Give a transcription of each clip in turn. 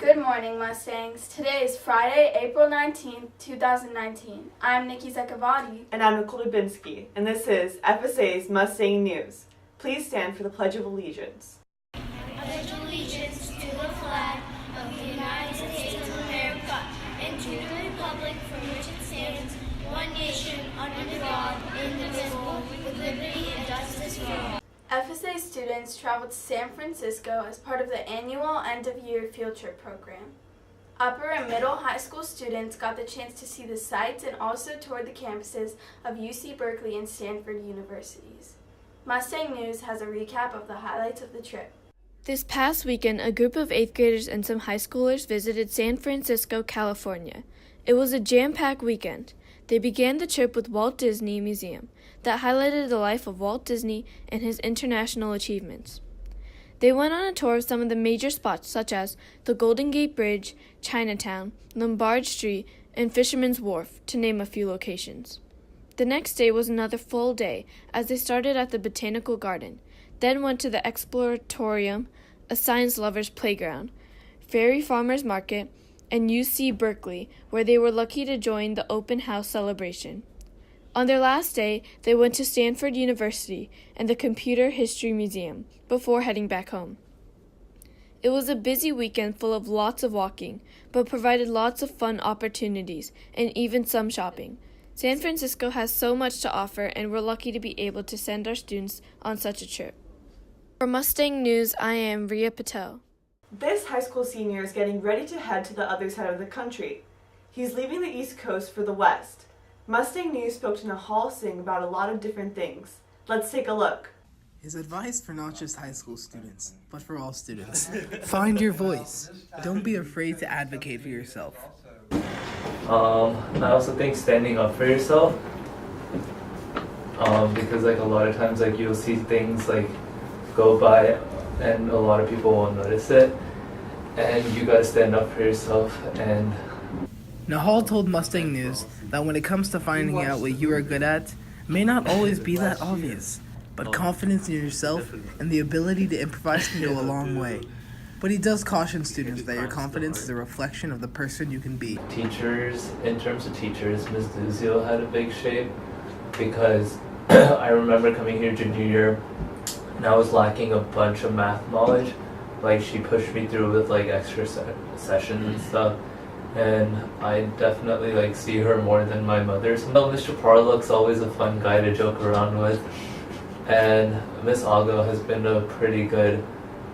Good morning, Mustangs. Today is Friday, April 19th, 2019. I'm Nikki Zekavati. And I'm Nicole Dubinsky, and this is FSA's Mustang News. Please stand for the Pledge of Allegiance. I pledge allegiance to the flag of the United States of America and to the republic for which it stands, one nation, under God, indivisible, with liberty and justice for all. FSA students traveled to San Francisco as part of the annual end-of-year field trip program. Upper and middle high school students got the chance to see the sights and also toured the campuses of UC Berkeley and Stanford universities. Mustang News has a recap of the highlights of the trip. This past weekend, a group of 8th graders and some high schoolers visited San Francisco, California. It was a jam-packed weekend. They began the trip with Walt Disney Museum, that highlighted the life of Walt Disney and his international achievements. They went on a tour of some of the major spots such as the Golden Gate Bridge, Chinatown, Lombard Street, and Fisherman's Wharf, to name a few locations. The next day was another full day as they started at the Botanical Garden, then went to the Exploratorium, a science lover's playground, Ferry Farmers Market, and UC Berkeley, where they were lucky to join the open house celebration. On their last day, they went to Stanford University and the Computer History Museum before heading back home. It was a busy weekend full of lots of walking, but provided lots of fun opportunities and even some shopping. San Francisco has so much to offer, and we're lucky to be able to send our students on such a trip. For Mustang News, I am Ria Patel. This high school senior is getting ready to head to the other side of the country. He's leaving the East Coast for the West. Mustang News spoke to Nahal Singh about a lot of different things. Let's take a look. His advice for not just high school students, but for all students. Find your voice. Don't be afraid to advocate for yourself. I also think standing up for yourself, because a lot of times you'll see things go by and a lot of people won't notice it, and you gotta stand up for yourself. And Nahal told Mustang News that when it comes to finding out what you are good at, may not always be that obvious, but confidence in yourself and the ability to improvise can go a long way. But he does caution students that your confidence is a reflection of the person you can be. Teachers, in terms of teachers, Ms. Duzio had a big shape, because I remember coming here junior year and I was lacking a bunch of math knowledge. She pushed me through with extra sessions and stuff. And I definitely see her more than my mother. So Mr. Parlock's always a fun guy to joke around with, and Miss Ago has been a pretty good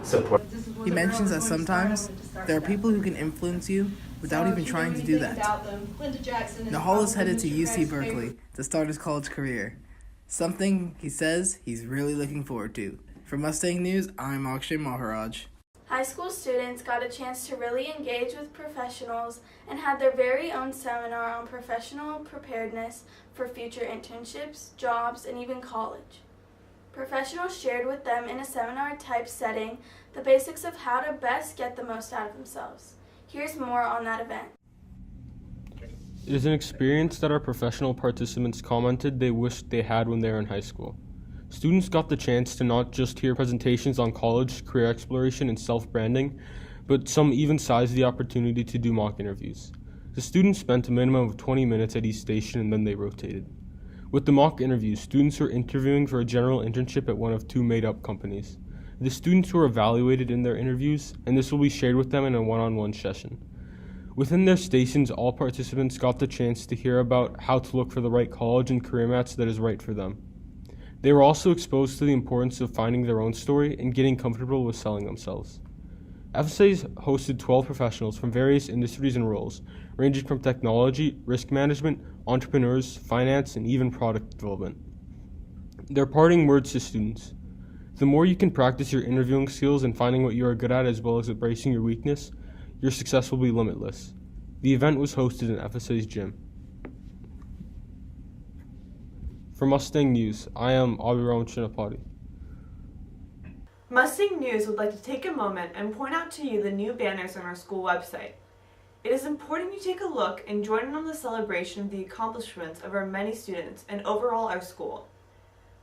support. He mentions that sometimes there are people who can influence you without even trying to do that. Nahal is headed to UC Berkeley to start his college career, something he says he's really looking forward to. For Mustang News, I'm Akshay Maharaj. High school students got a chance to really engage with professionals and had their very own seminar on professional preparedness for future internships, jobs, and even college. Professionals shared with them in a seminar-type setting the basics of how to best get the most out of themselves. Here's more on that event. It is an experience that our professional participants commented they wished they had when they were in high school. Students got the chance to not just hear presentations on college, career exploration, and self-branding, but some even sized the opportunity to do mock interviews. The students spent a minimum of 20 minutes at each station, and then they rotated. With the mock interviews, students were interviewing for a general internship at one of 2 made-up companies. The students were evaluated in their interviews, and this will be shared with them in a one-on-one session. Within their stations, all participants got the chance to hear about how to look for the right college and career match that is right for them. They were also exposed to the importance of finding their own story and getting comfortable with selling themselves. FSA's hosted 12 professionals from various industries and roles, ranging from technology, risk management, entrepreneurs, finance, and even product development. Their parting words to students: the more you can practice your interviewing skills and finding what you are good at as well as embracing your weakness, your success will be limitless. The event was hosted in FSA's gym. For Mustang News, I am Abhiram Chinapati. Mustang News would like to take a moment and point out to you the new banners on our school website. It is important you take a look and join in on the celebration of the accomplishments of our many students and overall our school.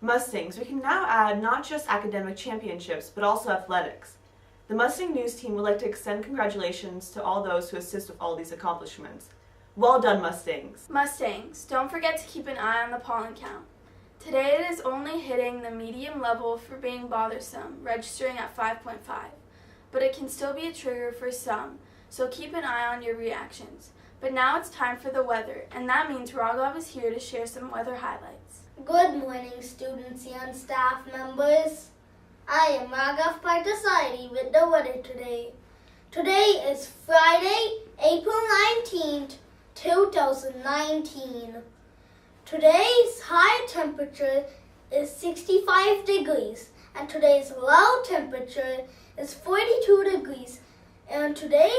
Mustangs, we can now add not just academic championships, but also athletics. The Mustang News team would like to extend congratulations to all those who assist with all these accomplishments. Well done, Mustangs! Mustangs, don't forget to keep an eye on the pollen count. Today it is only hitting the medium level for being bothersome, registering at 5.5. But it can still be a trigger for some, so keep an eye on your reactions. But now it's time for the weather, and that means Raghav is here to share some weather highlights. Good morning, students and staff members. I am Raghav Parthasari with the weather today. Today is Friday, April 19th, 2019. Today's high temperature is 65 degrees, and today's low temperature is 42 degrees. And today,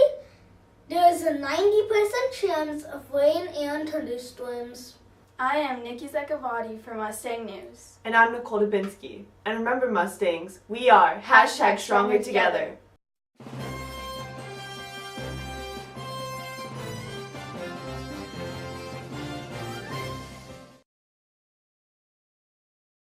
there is a 90% chance of rain and thunderstorms. I am Nikki Zekavati for Mustang News. And I'm Nicole Dubinsky. And remember, Mustangs, we are #Stronger together.